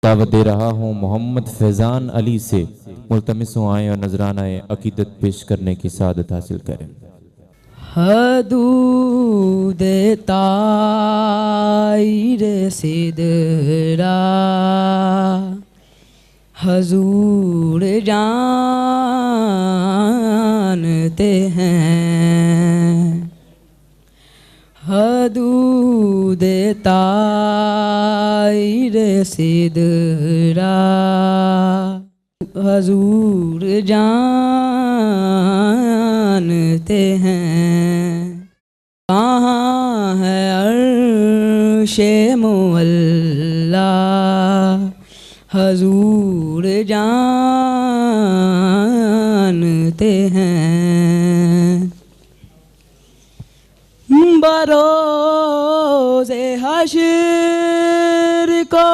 दावत दे रहा हूँ मोहम्मद फैज़ान अली से, मुल्तमिस हूँ आए और नजराना अकीदत पेश करने की सादत हासिल करें। हदूद ताइरे सिदरा हजूर जानते हैं। हदूद ताइरे सिदरा हजूर जानते हैं। कहाँ है अर्शे मुअल्ला हजूर जानते हैं। बरोज़े हश्र को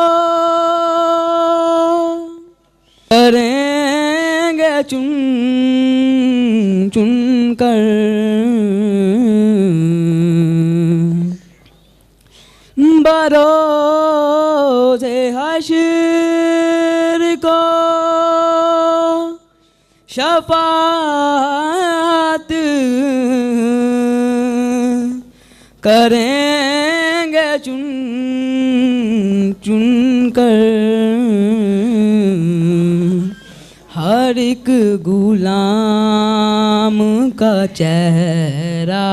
करेंगे चुन चुन कर, बरोज़े हश्र को शफाअत करेंगे चुन चुन कर। हर एक गुलाम का चेहरा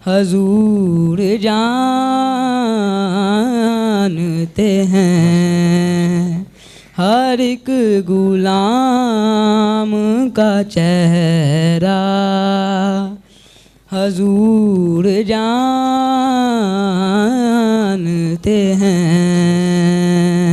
हजूर जानते हैं। हर एक गुलाम का चेहरा हजूर जानते हैं।